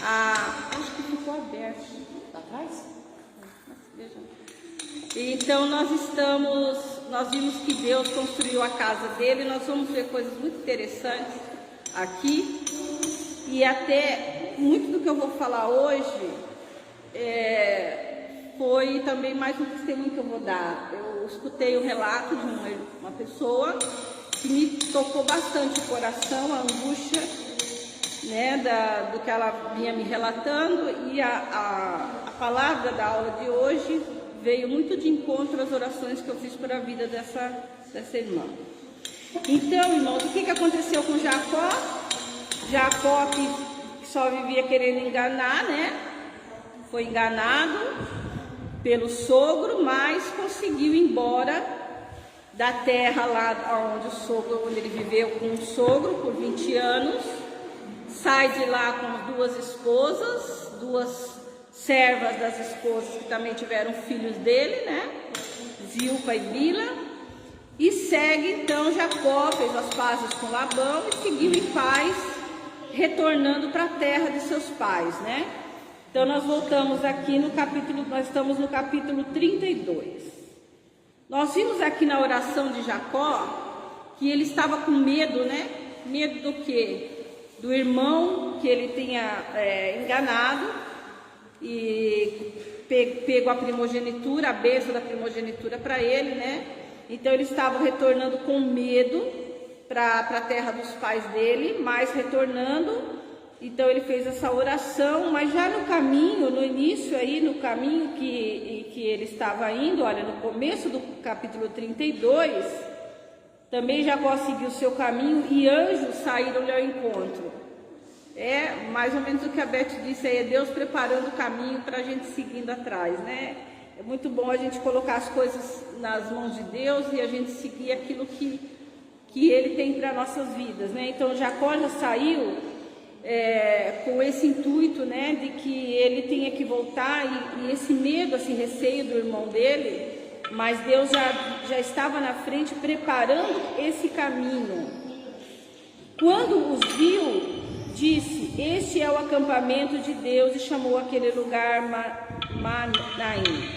Acho que ficou aberto. Tá atrás? Veja. Então nós vimos que Deus construiu a casa dele. Nós vamos ver coisas muito interessantes aqui. E até muito do que eu vou falar hoje foi também mais um testemunho que eu vou dar. Eu escutei o relato de uma pessoa que me tocou bastante o coração, a angústia, né, do que ela vinha me relatando, e a palavra da aula de hoje veio muito de encontro às orações que eu fiz para a vida dessa irmã. Então, irmãos, o que aconteceu com Jacó? Jacó, que só vivia querendo enganar, né? Foi enganado pelo sogro, mas conseguiu ir embora da terra lá onde ele viveu com o sogro por 20 anos. Sai de lá com 2 esposas, 2 servas das esposas que também tiveram filhos dele, né? Zilpa e Bila. E segue então Jacó, fez as pazes com Labão e seguiu em paz, retornando para a terra de seus pais, né? Então nós voltamos aqui nós estamos no capítulo 32. Nós vimos aqui na oração de Jacó que ele estava com medo, né? Medo do quê? Do irmão que ele tinha enganado e pego a primogenitura, a bênção da primogenitura para ele, né? Então ele estava retornando com medo para a terra dos pais dele, mas retornando. Então ele fez essa oração, mas já no caminho, no início aí, no caminho que ele estava indo, olha, no começo do capítulo 32, também Jacó seguiu o seu caminho e anjos saíram-lhe ao encontro. É mais ou menos o que a Beth disse aí, é Deus preparando o caminho para a gente seguindo atrás, né? É muito bom a gente colocar as coisas nas mãos de Deus e a gente seguir aquilo que Ele tem para nossas vidas, né? Então Jacó já saiu com esse intuito, né, de que ele tinha que voltar e esse medo, esse receio do irmão dele, mas Deus já estava na frente preparando esse caminho. Quando os viu, disse: este é o acampamento de Deus, e chamou aquele lugar Manaim.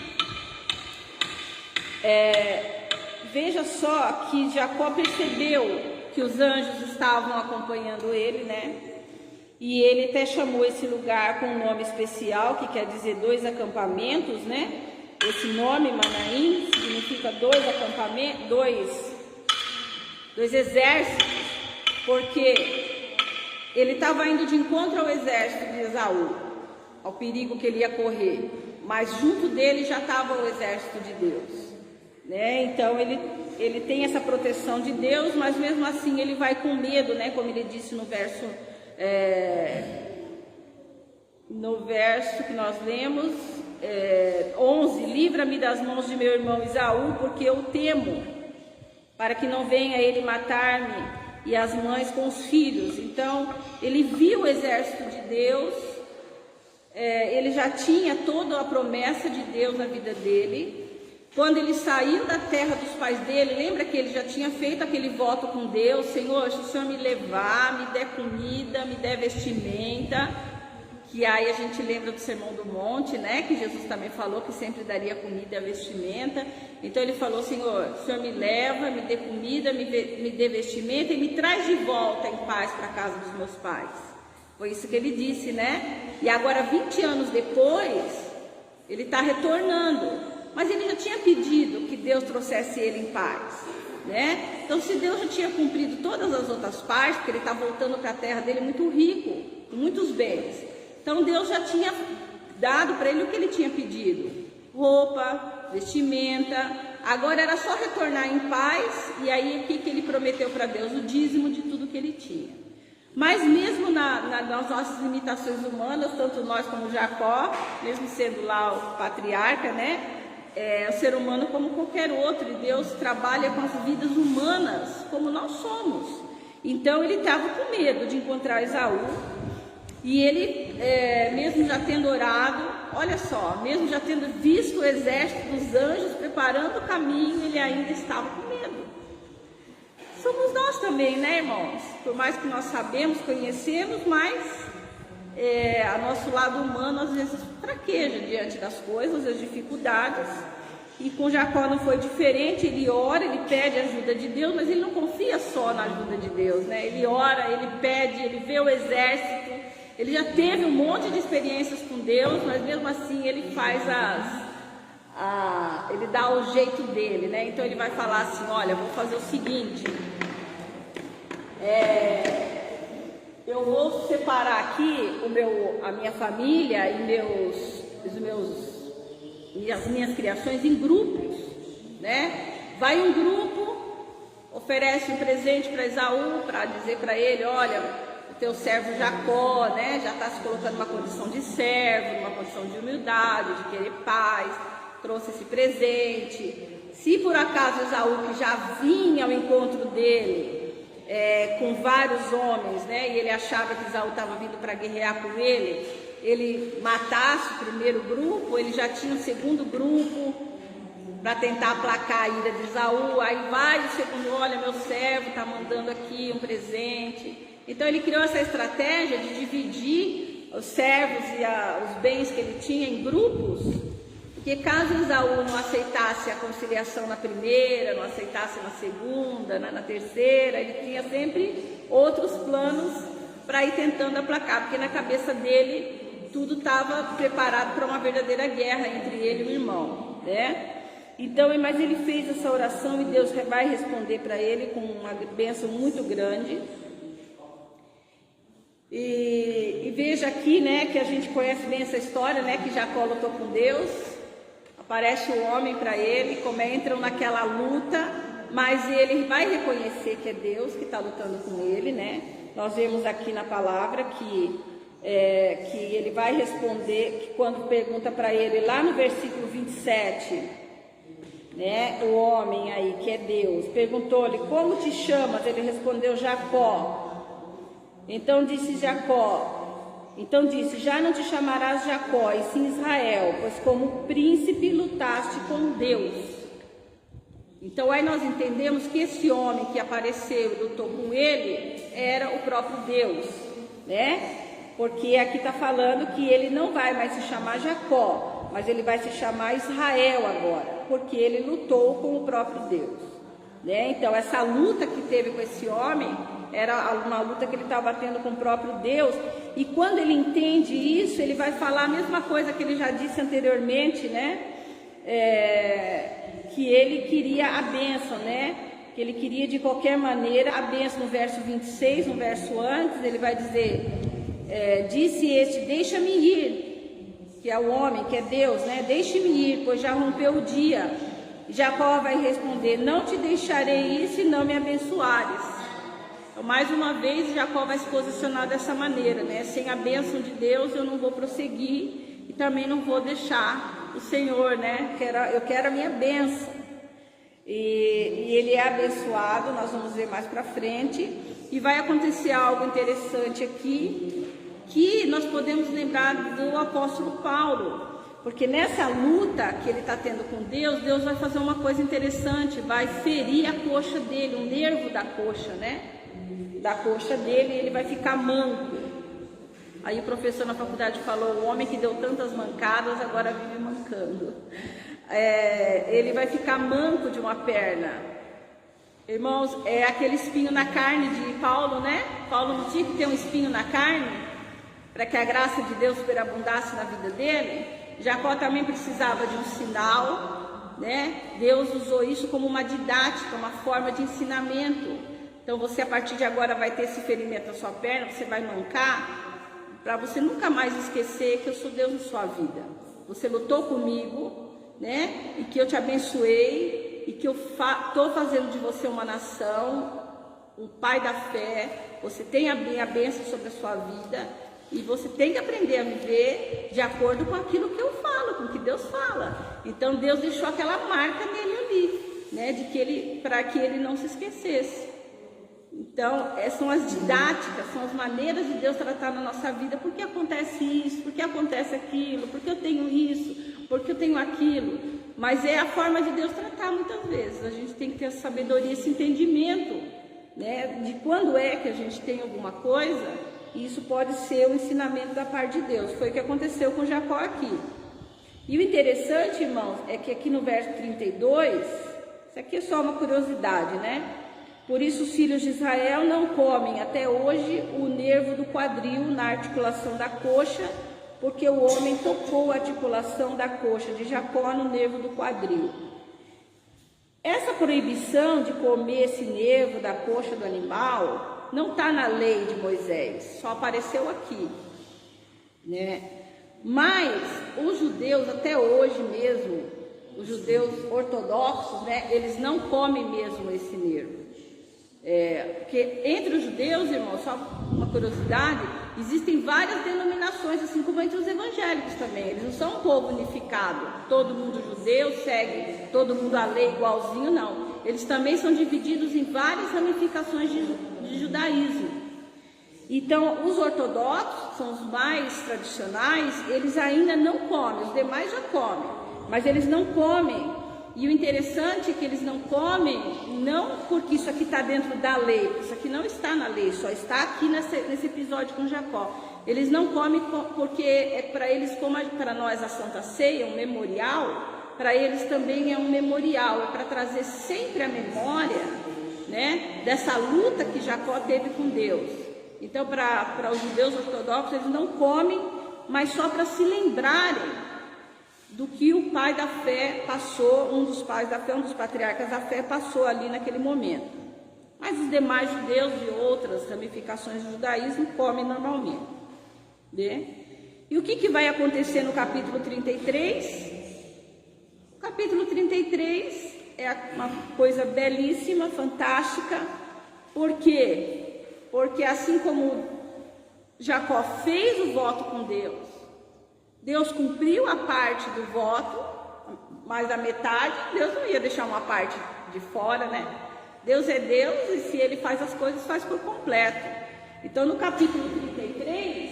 Veja só que Jacó percebeu que os anjos estavam acompanhando ele, né? E ele até chamou esse lugar com um nome especial, que quer dizer 2 acampamentos, né? Esse nome, Manaim, significa 2 acampamentos, 2 exércitos, porque ele estava indo de encontro ao exército de Esaú, ao perigo que ele ia correr, mas junto dele já estava o exército de Deus, né? Então ele tem essa proteção de Deus, mas mesmo assim ele vai com medo, né? Como ele disse no verso que nós lemos, 11: livra-me das mãos de meu irmão Esaú, porque eu temo, para que não venha ele matar-me e as mães com os filhos. Então ele viu o exército de Deus, ele já tinha toda a promessa de Deus na vida dele. Quando ele saiu da terra dos pais dele, lembra que ele já tinha feito aquele voto com Deus: Senhor, se o Senhor me levar, me der comida, me der vestimenta, que aí a gente lembra do Sermão do Monte, né? Que Jesus também falou que sempre daria comida e vestimenta. Então ele falou: Senhor, o Senhor me leva, me dê comida, me dê vestimenta e me traz de volta em paz para a casa dos meus pais. Foi isso que ele disse, né? E agora, 20 anos depois, ele está retornando. Mas ele já tinha pedido que Deus trouxesse ele em paz, né? Então, se Deus já tinha cumprido todas as outras partes, porque ele está voltando para a terra dele muito rico, com muitos bens. Então, Deus já tinha dado para ele o que ele tinha pedido: roupa, vestimenta. Agora era só retornar em paz. E aí, o que ele prometeu para Deus? O dízimo de tudo que ele tinha. Mas mesmo nas nossas limitações humanas, tanto nós como Jacó, mesmo sendo lá o patriarca, né? O ser humano como qualquer outro, e Deus trabalha com as vidas humanas como nós somos. Então ele estava com medo de encontrar Esaú, e ele, mesmo já tendo orado, olha só, mesmo já tendo visto o exército dos anjos preparando o caminho, ele ainda estava com medo. Somos nós também, né, irmãos? Por mais que nós sabemos, conhecemos, mas a nosso lado humano às vezes fraqueja diante das coisas, das dificuldades. E com Jacó não foi diferente. Ele ora, ele pede a ajuda de Deus, mas ele não confia só na ajuda de Deus, né? Ele ora, ele pede, ele vê o exército, ele já teve um monte de experiências com Deus, mas mesmo assim ele faz ele dá o jeito dele, né? Então ele vai falar assim: olha, vou fazer o seguinte, eu vou separar aqui a minha família e as minhas criações em grupos, né? Vai um grupo, oferece um presente para Esaú, para dizer para ele: olha, o teu servo Jacó, né, já está se colocando numa condição de servo, numa condição de humildade, de querer paz, trouxe esse presente. Se por acaso Esaú, que já vinha ao encontro dele com vários homens, né, e ele achava que Esaú estava vindo para guerrear com ele matasse o primeiro grupo, ele já tinha o segundo grupo para tentar aplacar a ira de Esaú. Aí vai o segundo: olha, meu servo está mandando aqui um presente. Então ele criou essa estratégia de dividir os servos e os bens que ele tinha em grupos, porque caso Esaú não aceitasse a conciliação na primeira, não aceitasse na segunda, na terceira, ele tinha sempre outros planos para ir tentando aplacar, porque na cabeça dele tudo estava preparado para uma verdadeira guerra entre ele e o irmão, né? Então, mas ele fez essa oração e Deus vai responder para ele com uma bênção muito grande. E veja aqui, né, que a gente conhece bem essa história, né, que Jacó lutou com Deus, aparece o homem para ele, como entram naquela luta, mas ele vai reconhecer que é Deus que está lutando com ele, né? Nós vemos aqui na palavra que ele vai responder, que quando pergunta para ele, lá no versículo 27, né, o homem aí, que é Deus, perguntou-lhe: como te chamas? Ele respondeu: Jacó. Então disse: já não te chamarás Jacó, e sim Israel, pois como príncipe lutaste com Deus. Então aí nós entendemos que esse homem que apareceu e lutou com ele era o próprio Deus, né? Porque aqui está falando que ele não vai mais se chamar Jacó, mas ele vai se chamar Israel agora, porque ele lutou com o próprio Deus, né? Então essa luta que teve com esse homem era uma luta que ele estava tendo com o próprio Deus. E quando ele entende isso, ele vai falar a mesma coisa que ele já disse anteriormente, né? Que ele queria a bênção, né? Que ele queria de qualquer maneira a bênção. No verso 26, no verso antes, ele vai dizer: disse este: deixa-me ir, que é o homem, que é Deus, né? Deixe-me ir, pois já rompeu o dia. Jacó vai responder: não te deixarei ir se não me abençoares. Então, mais uma vez, Jacó vai se posicionar dessa maneira, né? Sem a bênção de Deus eu não vou prosseguir e também não vou deixar o Senhor, né? Eu quero a minha bênção. E ele é abençoado, nós vamos ver mais para frente. E vai acontecer algo interessante aqui, que nós podemos lembrar do apóstolo Paulo. Porque nessa luta que ele está tendo com Deus, Deus vai fazer uma coisa interessante, vai ferir a coxa dele, um nervo da coxa, né? Da coxa dele, ele vai ficar manco. Aí o professor na faculdade falou: o homem que deu tantas mancadas agora vive mancando. Ele vai ficar manco de uma perna. Irmãos, é aquele espinho na carne de Paulo, né? Paulo não tinha que ter um espinho na carne para que a graça de Deus superabundasse na vida dele. Jacó também precisava de um sinal, né? Deus usou isso como uma didática, uma forma de ensinamento. Então você, a partir de agora, vai ter esse ferimento na sua perna, você vai mancar, para você nunca mais esquecer que eu sou Deus na sua vida. Você lutou comigo, né? E que eu te abençoei, e que eu estou fazendo de você uma nação, um pai da fé. Você tem a bênção sobre a sua vida, e você tem que aprender a viver de acordo com aquilo que eu falo, com o que Deus fala. Então Deus deixou aquela marca nele ali, né? Para que ele não se esquecesse. Então, são as didáticas, são as maneiras de Deus tratar na nossa vida. Por que acontece isso? Por que acontece aquilo? Por que eu tenho isso? Por que eu tenho aquilo? Mas é a forma de Deus tratar muitas vezes. A gente tem que ter essa sabedoria, esse entendimento, né, de quando é que a gente tem alguma coisa E isso pode ser um ensinamento da parte de Deus. Foi o que aconteceu com Jacó aqui. E o interessante, irmãos, é que aqui no verso 32, isso aqui é só uma curiosidade, né? Por isso os filhos de Israel não comem até hoje o nervo do quadril na articulação da coxa, porque o homem tocou a articulação da coxa de Jacó no nervo do quadril. Essa proibição de comer esse nervo da coxa do animal não está na lei de Moisés, só apareceu aqui, né? Mas os judeus até hoje mesmo, os judeus ortodoxos, né, eles não comem mesmo esse nervo. Porque entre os judeus, irmãos, só uma curiosidade, existem várias denominações, assim como entre os evangélicos também. Eles não são um povo unificado, todo mundo judeu segue, todo mundo a lei igualzinho, não. Eles também são divididos em várias ramificações de judaísmo. Então, os ortodoxos, que são os mais tradicionais, eles ainda não comem, os demais já comem, mas eles não comem. E o interessante é que eles não comem, não porque isso aqui está dentro da lei, porque isso aqui não está na lei, só está aqui nesse episódio com Jacó. Eles não comem porque é para eles, como para nós a Santa Ceia, um memorial, para eles também é um memorial, é para trazer sempre a memória, né, dessa luta que Jacó teve com Deus. Então, para os judeus ortodoxos, eles não comem, mas só para se lembrarem do que o pai da fé passou, um dos pais da fé, um dos patriarcas da fé passou ali naquele momento. Mas os demais judeus de outras ramificações do judaísmo comem normalmente, né? E o que vai acontecer no capítulo 33? O capítulo 33 é uma coisa belíssima, fantástica. Por quê? Porque assim como Jacó fez o voto com Deus, Deus cumpriu a parte do voto, mais da metade, Deus não ia deixar uma parte de fora, né? Deus é Deus e se Ele faz as coisas, faz por completo. Então no capítulo 33,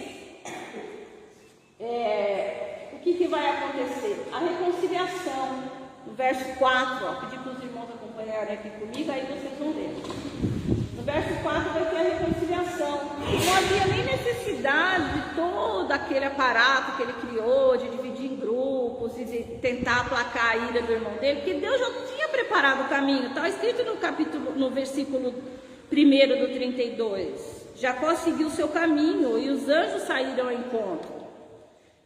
o que vai acontecer? A reconciliação, no verso 4, pedi para os irmãos acompanharem aqui comigo, aí vocês vão ler. No verso 4 vai ter a reconciliação. Não havia nem necessidade de todo aquele aparato que ele criou, de dividir em grupos e de tentar aplacar a ira do irmão dele, porque Deus já tinha preparado o caminho. Está escrito no versículo 1 do 32. Jacó seguiu o seu caminho e os anjos saíram ao encontro.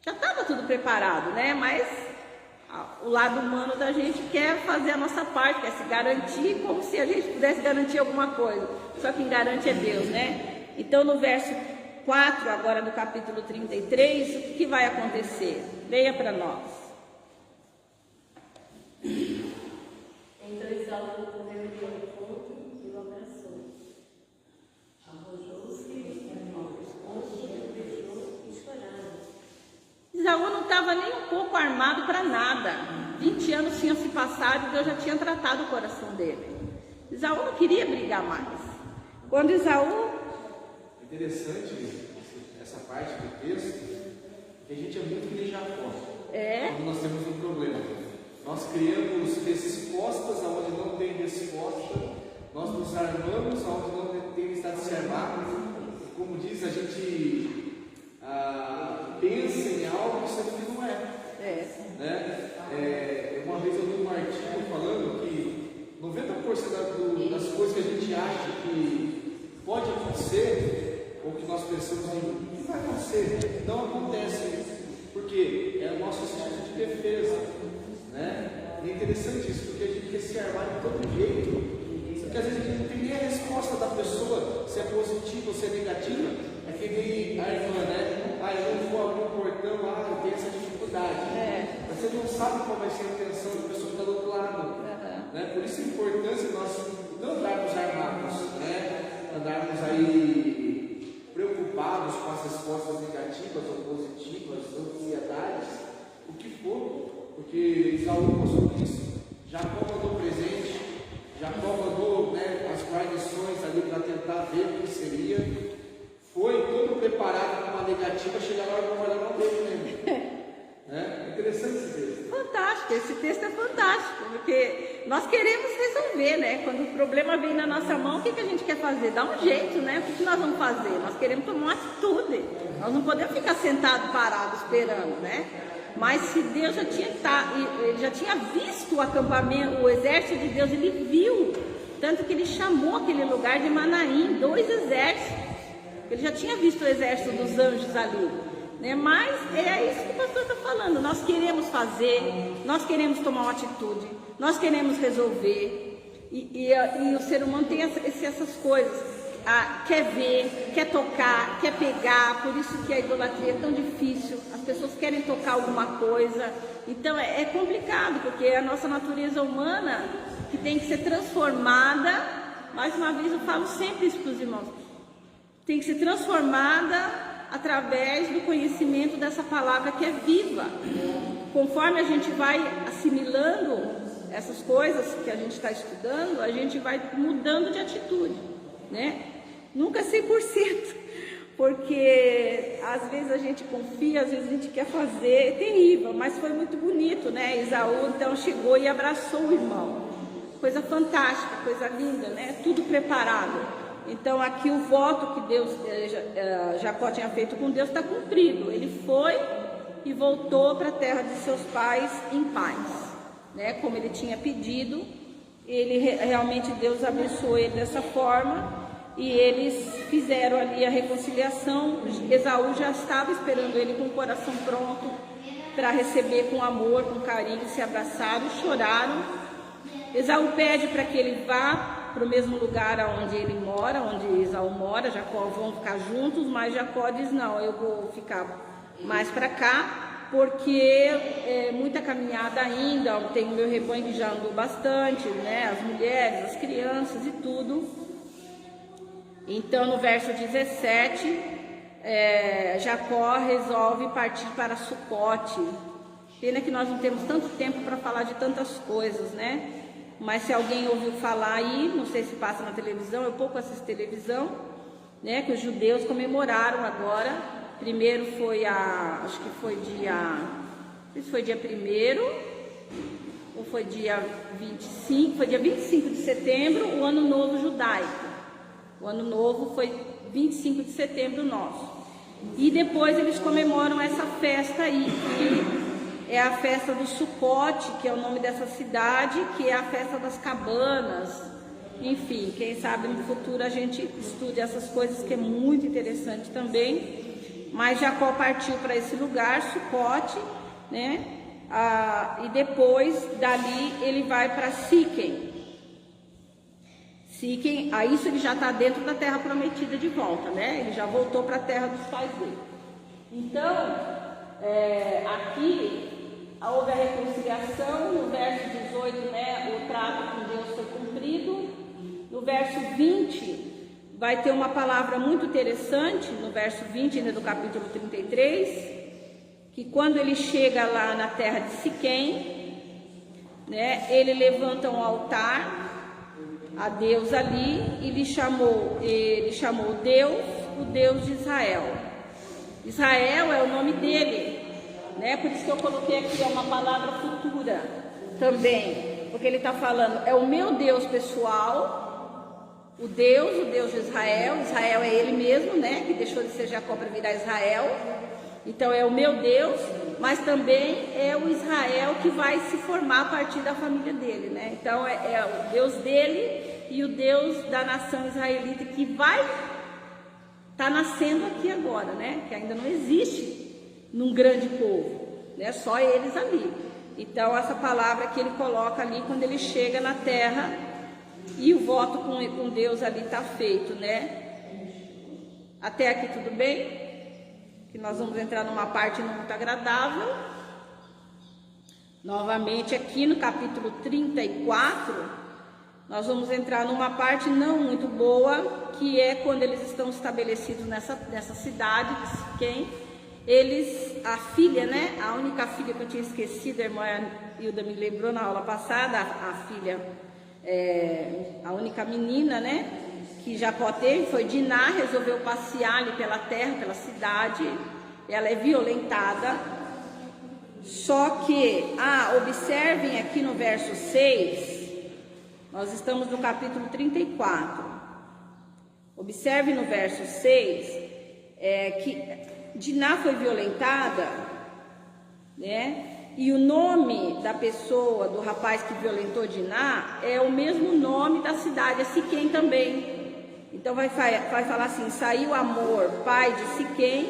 Já estava tudo preparado, né? Mas o lado humano da gente quer fazer a nossa parte, quer se garantir como se a gente pudesse garantir alguma coisa. Só quem garante é Deus, né? Então no verso 4, agora do capítulo 33, o que vai acontecer? Leia para nós. Então Esaú correu de encontro e o abraçou. Arrojou-se no pescoço, beijou e choraram. Esaú não estava nem um pouco armado para nada. 20 anos tinham se passado e Deus já tinha tratado o coração dele. Esaú não queria brigar mais. Quando Esaú... Interessante essa parte do texto, que a gente é muito que nem Jacó. Quando nós temos um problema. Nós criamos respostas aonde não tem resposta, nós nos armamos aonde não tem necessidade de se armar. Como diz, a gente pensa em algo que isso aqui não é. Né? Uma vez eu vi um artigo falando que 90% das coisas que a gente acha que pode acontecer, ou que nós pensamos em que vai acontecer, não acontece. Porque é o nosso instinto de defesa. Né? E é interessante isso, porque a gente quer se armar de todo jeito. Porque às vezes a gente não tem nem a resposta da pessoa, se é positiva ou se é negativa. É que nem a irmã, né? Eu não vou abrir o portão, eu tenho essa dificuldade. Mas você não sabe qual vai ser a intenção da pessoa que está do outro lado. Né? Por isso a importância de nós não andarmos armados, né? Andarmos aí preocupados com as respostas negativas ou positivas, ansiedades, o que for. Porque Esaú passou por isso. Jacó mandou presente, Jacó mandou, né, as guarnições ali para tentar ver o que seria. Foi todo preparado para uma negativa, chegar lá e não vai dar dele mesmo. É interessante esse texto. fantástico, esse texto é fantástico, porque nós queremos resolver, né? Quando o problema vem na nossa mão, o que a gente quer fazer? Dá um jeito, né? O que nós vamos fazer? Nós queremos tomar uma atitude, nós não podemos ficar sentado, parado, esperando, né? Mas se Deus ele já tinha visto o acampamento, o exército de Deus, ele viu, tanto que ele chamou aquele lugar de Manaim, 2 exércitos, ele já tinha visto o exército dos anjos ali. Né? Mas é isso que o pastor está falando, nós queremos fazer, nós queremos tomar uma atitude, nós queremos resolver, e o ser humano tem essas coisas, quer ver, quer tocar, quer pegar, por isso que a idolatria é tão difícil, as pessoas querem tocar alguma coisa, então é complicado, porque é a nossa natureza humana que tem que ser transformada, mais uma vez eu falo sempre isso para os irmãos, tem que ser transformada através do conhecimento dessa palavra que é viva. Conforme a gente vai assimilando essas coisas que a gente está estudando, a gente vai mudando de atitude, né? Nunca 100%, porque às vezes a gente confia, às vezes a gente quer fazer, é terrível, mas foi muito bonito, né? Esaú então chegou e abraçou o irmão, coisa fantástica, coisa linda, né? Tudo preparado. Então aqui o voto que Jacó tinha feito com Deus está cumprido. Ele foi e voltou para a terra de seus pais em paz, né? Como ele tinha pedido, realmente Deus abençoou ele dessa forma e eles fizeram ali a reconciliação. Esaú já estava esperando ele com o coração pronto para receber com amor, com carinho, se abraçaram, choraram. Esaú pede para que ele vá para o mesmo lugar onde ele mora, onde Esaú mora. Jacó vão ficar juntos, mas Jacó diz: não, eu vou ficar mais para cá, porque é muita caminhada ainda, tenho meu rebanho que já andou bastante, né? As mulheres, as crianças e tudo. Então no verso 17, Jacó resolve partir para Sucote. Pena que nós não temos tanto tempo para falar de tantas coisas, né? Mas se alguém ouviu falar aí, não sei se passa na televisão, eu pouco assisto televisão, né? Que os judeus comemoraram agora. Primeiro foi acho que foi dia, não sei se foi dia 1º ou foi dia 25, foi dia 25 de setembro, o ano novo judaico. O ano novo foi 25 de setembro nosso. E depois eles comemoram essa festa aí, que é a festa do Sucote, que é o nome dessa cidade, que é a festa das cabanas. Enfim, quem sabe no futuro a gente estude essas coisas, que é muito interessante também. Mas Jacó partiu para esse lugar, Sucote, né? E depois dali ele vai para Siquém. Siquém, a isso ele já está dentro da terra prometida de volta, né? Ele já voltou para a terra dos pais dele. Então, aqui houve a reconciliação. No verso 18, né, o trato com Deus foi cumprido. No verso 20, vai ter uma palavra muito interessante, no verso 20, ainda do capítulo 33, que quando ele chega lá na terra de Siquém, né, ele levanta um altar a Deus ali e ele chamou Deus, o Deus de Israel. Israel é o nome dele, né? Por isso que eu coloquei aqui, é uma palavra futura também, porque ele está falando, é o meu Deus pessoal, o Deus de Israel. Israel é ele mesmo, né? Que deixou de ser Jacó para virar Israel. Então é o meu Deus, mas também é o Israel que vai se formar a partir da família dele, né? Então é o Deus dele e o Deus da nação israelita que vai estar nascendo aqui agora, né? Que ainda não existe num grande povo, né? Só eles ali. Então essa palavra que ele coloca ali quando ele chega na terra, e o voto com Deus ali está feito, né? Até aqui tudo bem? Que nós vamos entrar numa parte não muito agradável. Novamente aqui no capítulo 34, nós vamos entrar numa parte não muito boa, que é quando eles estão estabelecidos nessa cidade de Siquém. A filha, né? A única filha que eu tinha esquecido, a irmã Hilda me lembrou na aula passada, a filha, a única menina, né? Que Jacó teve foi Diná, resolveu passear ali pela terra, pela cidade. Ela é violentada Só que, observem aqui no verso 6, nós estamos no capítulo 34. Observe no verso 6, que Diná foi violentada, né? E o nome da pessoa, do rapaz que violentou Diná, é o mesmo nome da cidade, é Siquém também. Então vai falar assim: saiu Amor, pai de Siquém,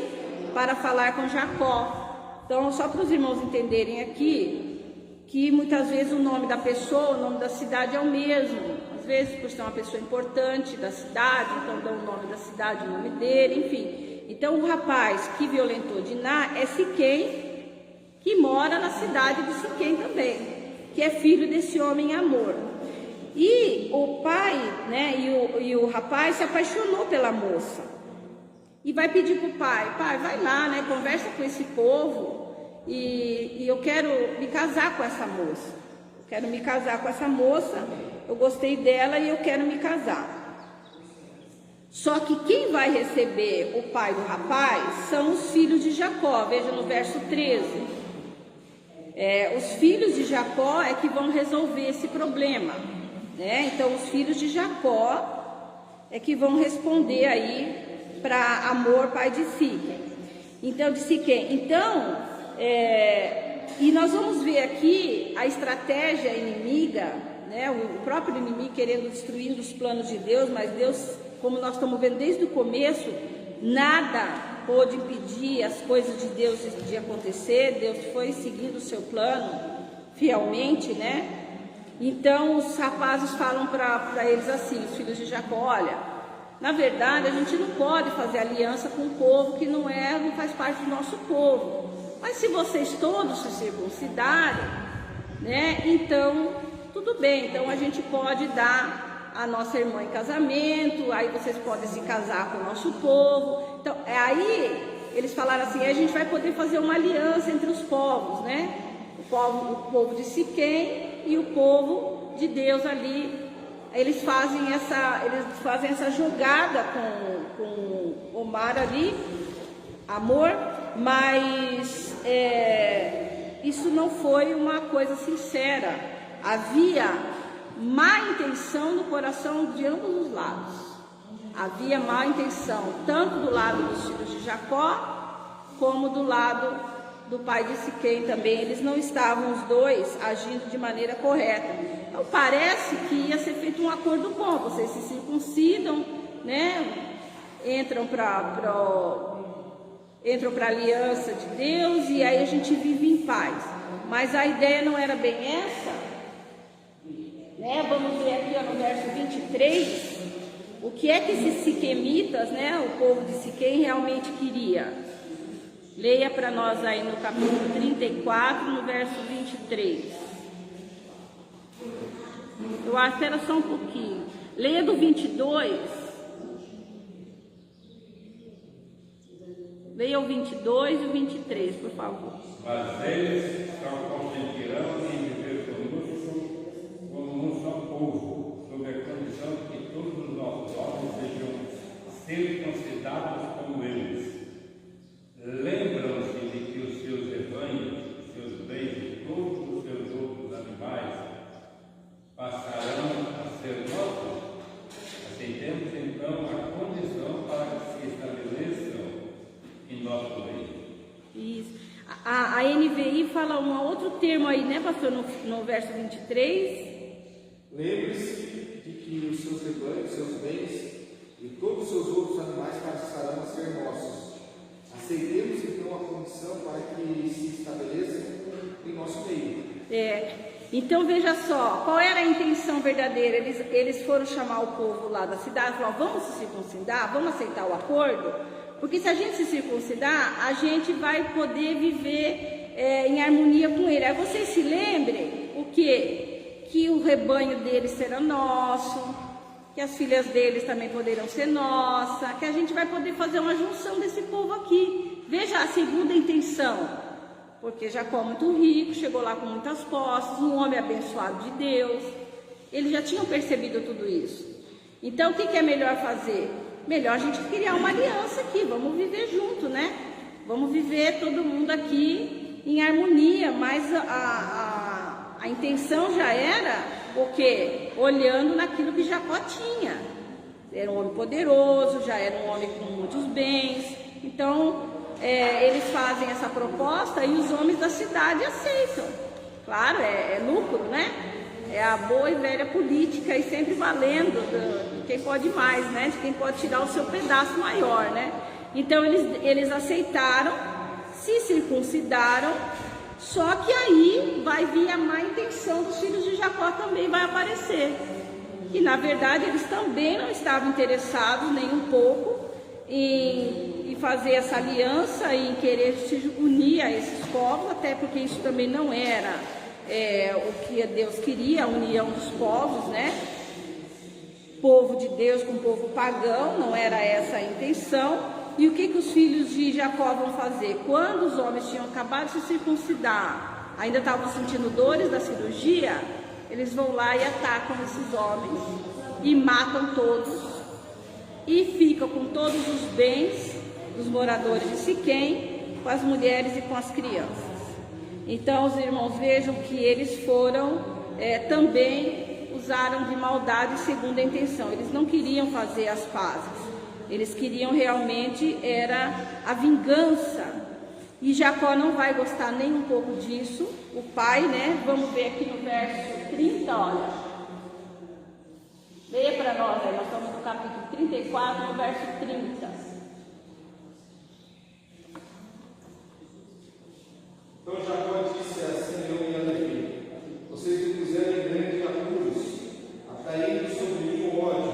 para falar com Jacó. Então, só para os irmãos entenderem aqui, que muitas vezes o nome da pessoa, o nome da cidade é o mesmo. Às vezes, por ser uma pessoa importante da cidade, então dão o nome da cidade, o nome dele, enfim. Então, o rapaz que violentou Diná é Siquém, que mora na cidade de Siquém também, que é filho desse homem Amor. E o pai, né, e o rapaz se apaixonou pela moça. E vai pedir para o pai: pai, vai lá, né, conversa com esse povo e eu quero me casar com essa moça. Eu quero me casar com essa moça, eu gostei dela e eu quero me casar. Só que quem vai receber o pai do rapaz são os filhos de Jacó. Veja no verso 13. Os filhos de Jacó é que vão resolver esse problema, né? Então, os filhos de Jacó é que vão responder aí para Amor, pai de Siquém. Então, de Siquém. Então, e nós vamos ver aqui a estratégia inimiga, né? O próprio inimigo querendo destruir os planos de Deus, mas Deus, como nós estamos vendo desde o começo, nada pôde impedir as coisas de Deus de acontecer. Deus foi seguindo o seu plano fielmente, né? Então os rapazes falam para eles assim, os filhos de Jacó: olha, na verdade a gente não pode fazer aliança com um povo que não faz parte do nosso povo. Mas se vocês todos se circuncidarem, né? Então tudo bem, então a gente pode dar a nossa irmã em casamento, aí vocês podem se casar com o nosso povo. Então, aí eles falaram assim: a gente vai poder fazer uma aliança entre os povos, né? O povo de Siquém e o povo de Deus ali. Eles fazem essa jogada com Omar ali, Amor, mas isso não foi uma coisa sincera. Havia má intenção no coração de ambos os lados. Havia má intenção, tanto do lado dos filhos de Jacó, como do lado do pai de Siquém também. Eles não estavam, os dois, agindo de maneira correta. Então parece que ia ser feito um acordo bom: vocês se circuncidam, né? Entram para a aliança de Deus e aí a gente vive em paz. Mas a ideia não era bem essa. Vamos ver aqui no verso 23, o que é que esses siquemitas, né, o povo de Siquém, realmente queria. Leia para nós aí no capítulo 34, no verso 23. Eu acho que era só um pouquinho. Leia do 22. Leia o 22 e o 23, por favor. Mas eles consentirão em viver conosco como um só povo, sob a condição de que todos os nossos homens sejam circuncidados como eles. Lembram-se de que os seus rebanhos, seus bens e todos os seus outros animais passarão a ser nossos. Aceitemos então a condição para que se estabeleçam em nosso reino. Isso. A NVI fala um outro termo aí, né, pastor, no verso 23. Lembre-se de que os seus rebanhos, seus bens e todos os seus outros animais passarão a ser nossos. Aceitemos então a condição para que se estabeleça em nosso meio. Então veja só, qual era a intenção verdadeira? Eles foram chamar o povo lá da cidade e falaram: vamos se circuncidar, vamos aceitar o acordo, porque se a gente se circuncidar, a gente vai poder viver em harmonia com ele. Aí vocês se lembrem o quê? Que o rebanho deles será nosso, que as filhas deles também poderão ser nossa, que a gente vai poder fazer uma junção desse povo aqui. Veja a segunda intenção, porque Jacó muito rico, chegou lá com muitas posses, um homem abençoado de Deus, eles já tinham percebido tudo isso. Então o que é melhor fazer? Melhor a gente criar uma aliança aqui, vamos viver junto, né? Vamos viver todo mundo aqui em harmonia, mas a intenção já era o quê? Olhando naquilo que Jacó tinha. Era um homem poderoso, já era um homem com muitos bens. Então, eles fazem essa proposta e os homens da cidade aceitam. Claro, é lucro, né? É a boa e velha política e sempre valendo de quem pode mais, né? De quem pode tirar o seu pedaço maior, né? Então, eles aceitaram, se circuncidaram, só que aí vai vir a má intenção dos filhos de Jacó também vai aparecer. E na verdade eles também não estavam interessados nem um pouco em fazer essa aliança e em querer se unir a esses povos, até porque isso também não era o que Deus queria, a união dos povos, né? Povo de Deus com povo pagão, não era essa a intenção. E o que os filhos de Jacó vão fazer? Quando os homens tinham acabado de se circuncidar, ainda estavam sentindo dores da cirurgia, eles vão lá e atacam esses homens e matam todos e ficam com todos os bens dos moradores de Siquém, com as mulheres e com as crianças. Então os irmãos vejam que eles foram também usaram de maldade segundo a intenção. Eles não queriam fazer as pazes. Eles queriam realmente era a vingança. E Jacó não vai gostar nem um pouco disso. O pai, né? Vamos ver aqui no verso 30, olha. Leia para nós, nós estamos no capítulo 34, no verso 30. Então Jacó disse assim: eu e a Levi, vocês me puseram em grande apuros, atraindo sobre mim o ódio,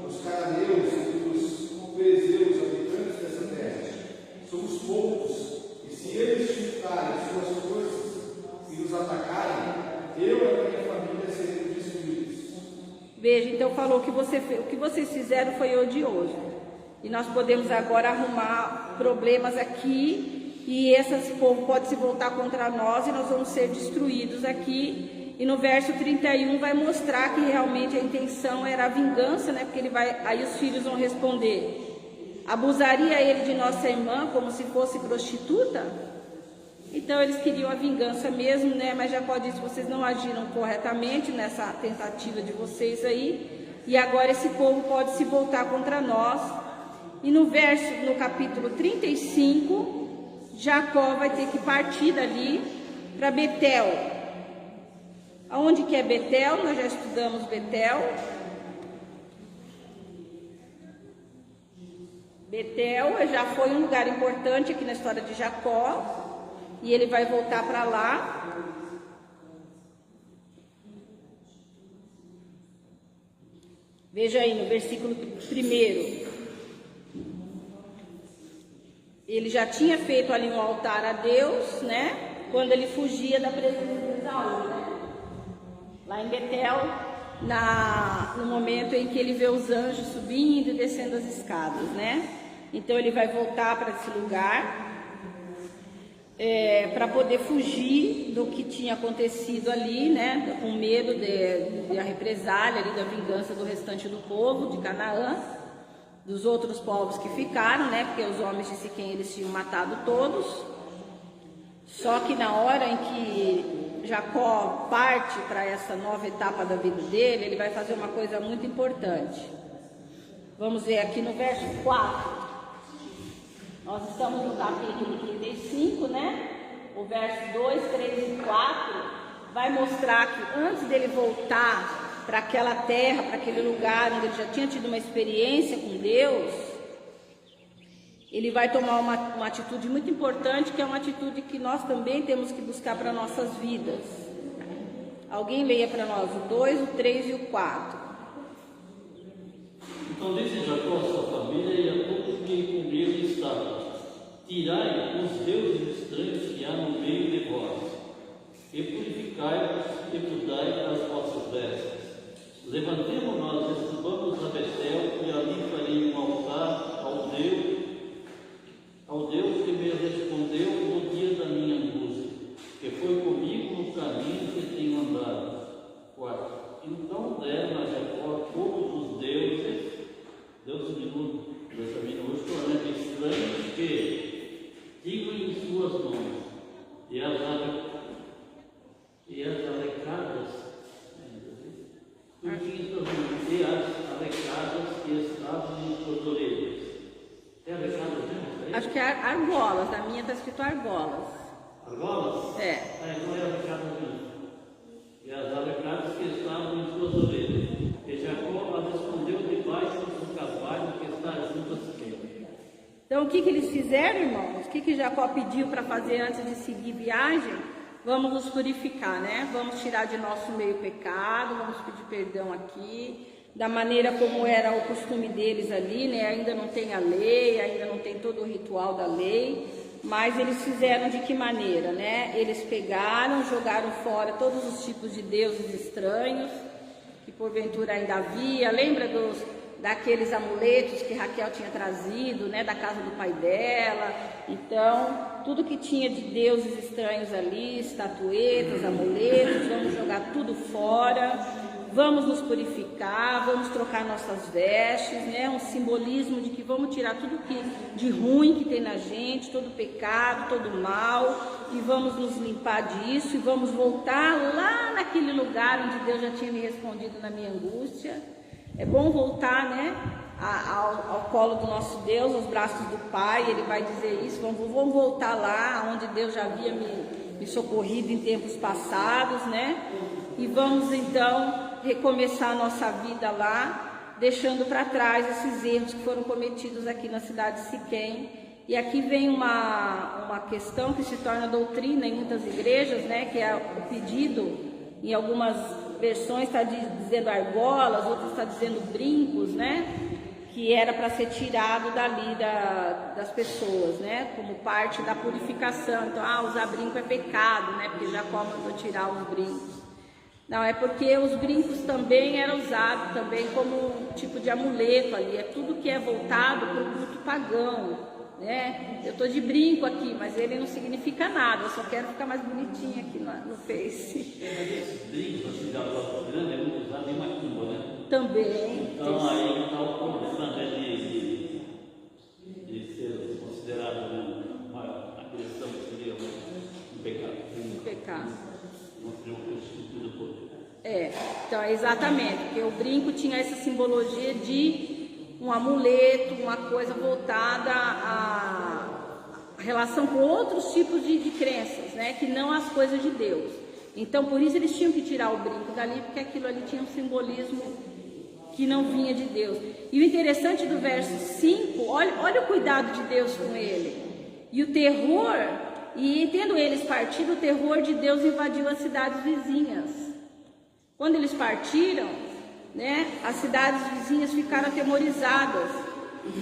os cananeus e os perezeus, habitantes dessa terra. Somos poucos, e se eles juntarem suas forças e nos atacarem, eu e a minha família seremos destruídos. Veja, então falou que o que vocês fizeram foi odioso. E nós podemos agora arrumar problemas aqui. E esse povo pode se voltar contra nós e nós vamos ser destruídos aqui. E no verso 31 vai mostrar que realmente a intenção era a vingança, né? Porque aí os filhos vão responder: abusaria ele de nossa irmã como se fosse prostituta? Então eles queriam a vingança mesmo, né? Mas Jacó disse: vocês não agiram corretamente nessa tentativa de vocês aí. E agora esse povo pode se voltar contra nós. E no capítulo 35... Jacó vai ter que partir dali para Betel. Aonde que é Betel? Nós já estudamos Betel. Betel já foi um lugar importante aqui na história de Jacó. E ele vai voltar para lá. Veja aí no versículo 1. Ele já tinha feito ali um altar a Deus, né? Quando ele fugia da presença de Esaú, né? Lá em Betel, no momento em que ele vê os anjos subindo e descendo as escadas, né? Então ele vai voltar para esse lugar para poder fugir do que tinha acontecido ali, né? Com medo da represália ali, da vingança do restante do povo de Canaã. Dos outros povos que ficaram, né? Porque os homens de Siquém eles tinham matado todos. Só que na hora em que Jacó parte para essa nova etapa da vida dele, ele vai fazer uma coisa muito importante. Vamos ver aqui no verso 4. Nós estamos no capítulo 35, né? O verso 2, 3 e 4 vai mostrar que antes dele voltar para aquela terra, para aquele lugar onde ele já tinha tido uma experiência com Deus, ele vai tomar uma atitude muito importante, que é uma atitude que nós também temos que buscar para nossas vidas. Alguém leia para nós o 2, o 3 e o 4. Então disse Jacó a sua família e a todos que com ele estavam: tirai os deuses estranhos que há no meio de vós, e purificai-vos e mudai as vossas vestes. Levantemo-nos e subamos a Betel, e ali farei um altar ao Deus que me respondeu no dia da minha angústia, que foi comigo no caminho que tenho andado. 4. Então deram a Jacó todos os deuses estranhos que tinham em suas mãos, e as argolas, na minha está escrito argolas. Argolas? É. Não é o pecado disso. E as alecadas que estavam em suas orelhas. E Jacó as escondeu debaixo do cavalo que está junto a Siquém. Então, o que eles fizeram, irmãos? O que Jacó pediu para fazer antes de seguir viagem? Vamos nos purificar, né? Vamos tirar de nosso meio pecado, vamos pedir perdão aqui, da maneira como era o costume deles ali, né? Ainda não tem a lei, ainda não tem todo o ritual da lei, mas eles fizeram de que maneira, né? Eles pegaram, jogaram fora todos os tipos de deuses estranhos, que porventura ainda havia. Lembra daqueles amuletos que Raquel tinha trazido, né, da casa do pai dela? Então, tudo que tinha de deuses estranhos ali, estatuetas, amuletos, vamos jogar tudo fora, vamos nos purificar, vamos trocar nossas vestes, né, um simbolismo de que vamos tirar tudo de ruim que tem na gente, todo pecado, todo mal, e vamos nos limpar disso, e vamos voltar lá naquele lugar onde Deus já tinha me respondido na minha angústia. É bom voltar, né, ao colo do nosso Deus, aos braços do Pai. Ele vai dizer isso, vamos voltar lá onde Deus já havia me socorrido em tempos passados, né? E vamos então recomeçar a nossa vida lá, deixando para trás esses erros que foram cometidos aqui na cidade de Siquém. E aqui vem uma questão que se torna doutrina em muitas igrejas, né, que é o pedido. Em algumas versões está dizendo argolas, outras está dizendo brincos, né? Que era para ser tirado dali das pessoas, né? Como parte da purificação. Então, usar brinco é pecado, né? Porque Jacó mandou tirar os brincos. Não, é porque os brincos também eram usados também como um tipo de amuleto ali. É tudo que é voltado para o culto pagão. Né? Eu estou de brinco aqui, mas ele não significa nada, eu só quero ficar mais bonitinha aqui no Face. Esse brinco assim, da voz grande é muito usado em macumba, né? Também. Então aí está o problema, né, de ser considerado uma agressão que seria um pecado. Um pecado. Não seria um constituído do poder. Então exatamente, porque o brinco tinha essa simbologia de um amuleto, uma coisa voltada à relação com outros tipos de crenças, né? Que não as coisas de Deus. Então, por isso eles tinham que tirar o brinco dali, porque aquilo ali tinha um simbolismo que não vinha de Deus. E o interessante do verso 5, olha o cuidado de Deus com ele. E o terror, e tendo eles partido, o terror de Deus invadiu as cidades vizinhas. Quando eles partiram, né, as cidades vizinhas ficaram atemorizadas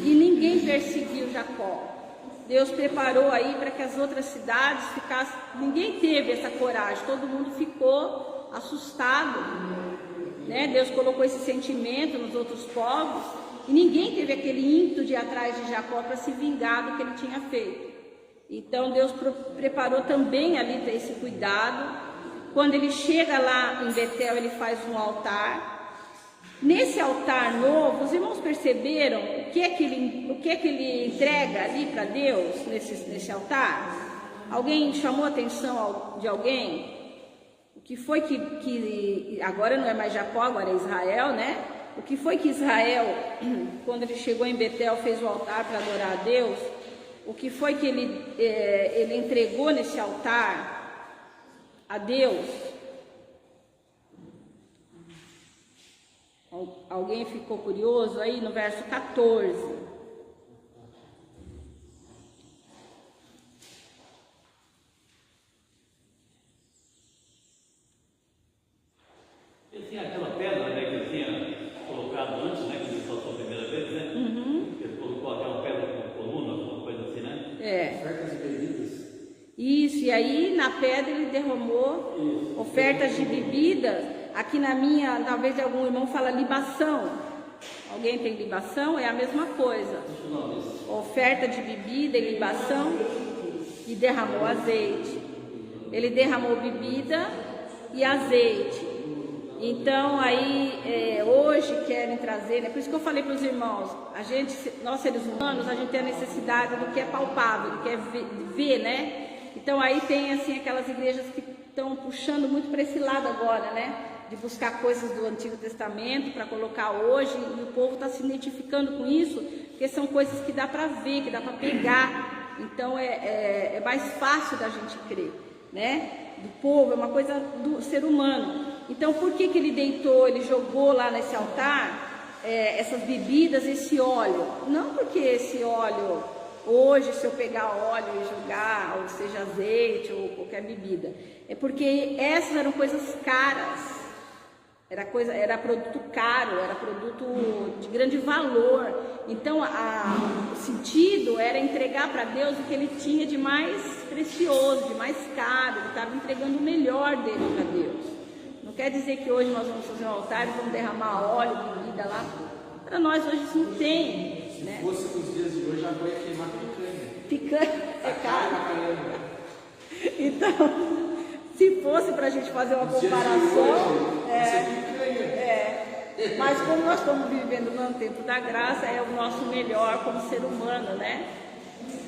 e ninguém perseguiu Jacó. Deus preparou aí para que as outras cidades ficassem. Ninguém teve essa coragem, todo mundo ficou assustado, né? Deus colocou esse sentimento nos outros povos e ninguém teve aquele ímpeto de ir atrás de Jacó para se vingar do que ele tinha feito. Então Deus preparou também ali esse cuidado. Quando ele chega lá em Betel, ele faz um altar. Nesse altar novo, os irmãos perceberam o que é que ele entrega ali para Deus nesse altar? Alguém chamou a atenção de alguém? O que foi que agora não é mais Jacó, agora é Israel, né? O que foi que Israel, quando ele chegou em Betel, fez o altar para adorar a Deus? O que foi que ele entregou nesse altar a Deus? Alguém ficou curioso aí no verso 14? Ele tinha aquela pedra, né, que ele tinha colocado antes, né, que ele soltou a primeira vez, né? Uhum. Ele colocou aquela pedra com coluna, alguma coisa assim, né? Ofertas e bebidas. Isso, e aí na pedra ele derramou ofertas de bebidas. Aqui na minha, talvez algum irmão fala libação. Alguém tem libação? É a mesma coisa. Oferta de bebida e libação. E derramou azeite. Ele derramou bebida e azeite. Então aí hoje querem trazer, né? Por isso que eu falei para os irmãos, nós seres humanos, a gente tem a necessidade do que é palpável, do que é ver, né? Então aí tem assim aquelas igrejas que estão puxando muito para esse lado agora, né? De buscar coisas do Antigo Testamento para colocar hoje, e o povo está se identificando com isso, porque são coisas que dá para ver, que dá para pegar. então é mais fácil da gente crer, né? Do povo, é uma coisa do ser humano. Então, por que ele deitou, ele jogou lá nesse altar essas bebidas, esse óleo? Não porque esse óleo, hoje, se eu pegar óleo e jogar, ou seja azeite ou qualquer bebida, é porque essas eram coisas caras. Era produto caro, era produto de grande valor. Então, o sentido era entregar para Deus o que ele tinha de mais precioso, de mais caro. Ele estava entregando o melhor dele para Deus. Não quer dizer que hoje nós vamos fazer um altar e vamos derramar óleo, bebida lá. Para nós hoje isso não tem. Se né? fosse nos dias de hoje, já vai queimar picanha. Picanha é caro. Caramba. Então, se fosse para a gente fazer uma comparação, mas como nós estamos vivendo no tempo da graça, é o nosso melhor como ser humano, né?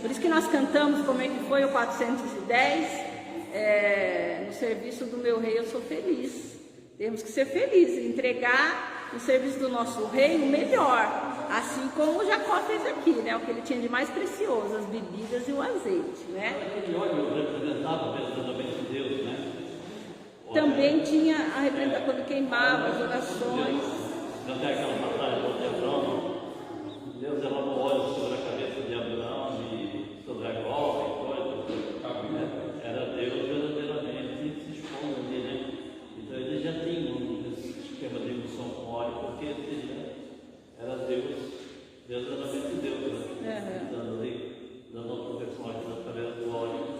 Por isso que nós cantamos, como é que foi o 410, no serviço do meu rei eu sou feliz. Temos que ser felizes, entregar no serviço do nosso rei o melhor, assim como o Jacó fez aqui, né? O que ele tinha de mais precioso, as bebidas e o azeite, né? Aquele óleo representava verdadeiramente Deus, né? Também tinha a representação quando queimava as orações. Até aquela batalha contra Efron, Deus derramou óleo sobre a cabeça de Abraão e sobre a golfa e coisa. Era Deus verdadeiramente se expondo ali, né? Então ele já tinha um esquema de unção com óleo, porque era Deus verdadeiramente Deus, né? Dando proteções através do óleo.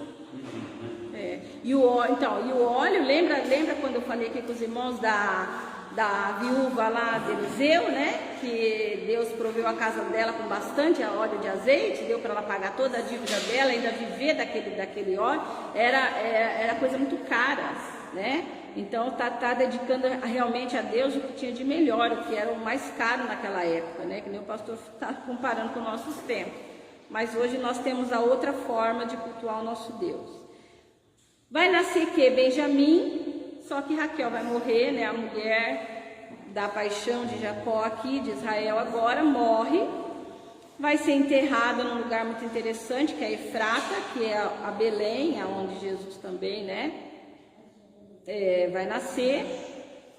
E o óleo, lembra quando eu falei aqui com os irmãos da viúva lá de Eliseu, né? Que Deus proveu a casa dela com bastante óleo de azeite, deu para ela pagar toda a dívida dela, ainda viver daquele óleo, era coisa muito cara, né? Então tá dedicando realmente a Deus o que tinha de melhor, o que era o mais caro naquela época, né? Que nem o pastor está comparando com nossos tempos. Mas hoje nós temos a outra forma de cultuar o nosso Deus. Vai nascer que Benjamim, só que Raquel vai morrer, né? A mulher da paixão de Jacó aqui, de Israel agora, morre. Vai ser enterrada num lugar muito interessante, que é Efrata, que é a Belém, aonde Jesus também, né? Vai nascer.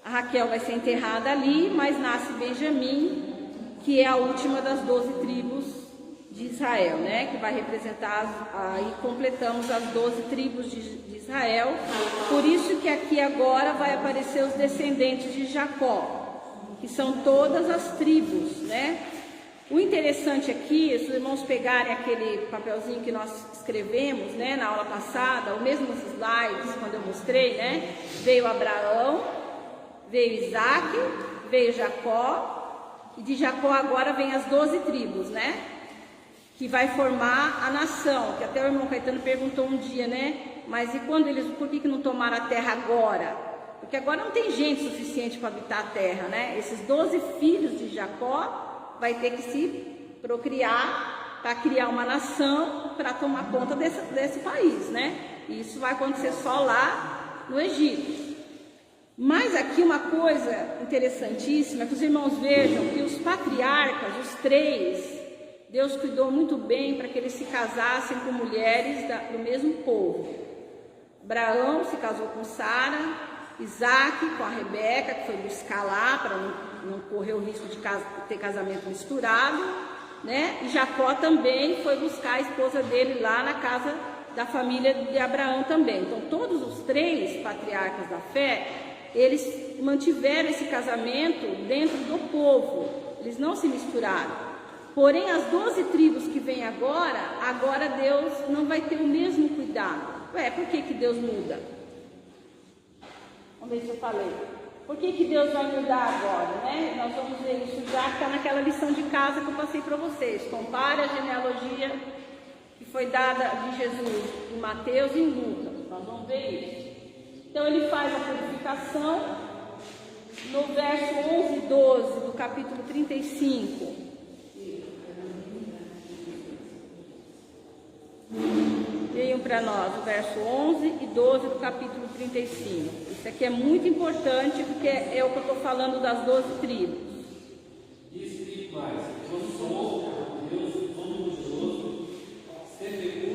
A Raquel vai ser enterrada ali, mas nasce Benjamim, que é a última das 12 tribos de Israel, né? Que vai representar, aí completamos as 12 tribos de Israel. Por isso que aqui agora vai aparecer os descendentes de Jacó, que são todas as tribos, né? O interessante aqui, se os irmãos pegarem aquele papelzinho que nós escrevemos, né, na aula passada, ou mesmo nos slides, quando eu mostrei, né? Veio Abraão, veio Isaac, veio Jacó, e de Jacó agora vem as 12 tribos, né? Que vai formar a nação, que até o irmão Caetano perguntou um dia, né? Mas e quando por que não tomaram a terra agora? Porque agora não tem gente suficiente para habitar a terra, né? Esses 12 filhos de Jacó vai ter que se procriar para criar uma nação para tomar conta desse país, né? E isso vai acontecer só lá no Egito. Mas aqui uma coisa interessantíssima é que os irmãos vejam que os patriarcas, os 3, Deus cuidou muito bem para que eles se casassem com mulheres do mesmo povo. Abraão se casou com Sara, Isaac com a Rebeca, que foi buscar lá para não correr o risco de ter casamento misturado, né? E Jacó também foi buscar a esposa dele lá na casa da família de Abraão também. Então todos os 3 patriarcas da fé, eles mantiveram esse casamento dentro do povo, eles não se misturaram. Porém, as 12 tribos que vêm agora Deus não vai ter o mesmo cuidado. Por que Deus muda? Vamos ver se eu falei. Por que Deus vai mudar agora, né? Nós vamos ver isso já que está naquela lição de casa que eu passei para vocês. Compare a genealogia que foi dada de Jesus em Mateus e em Lucas. Nós vamos ver isso. Então, ele faz a purificação no verso 11 e 12 do capítulo 35. Leiam para nós o verso 11 e 12 do capítulo 35. Isso aqui é muito importante porque é o que eu estou falando das 12 tribos. Disse mais: eu sou Deus Todo-Poderoso, ser fecundos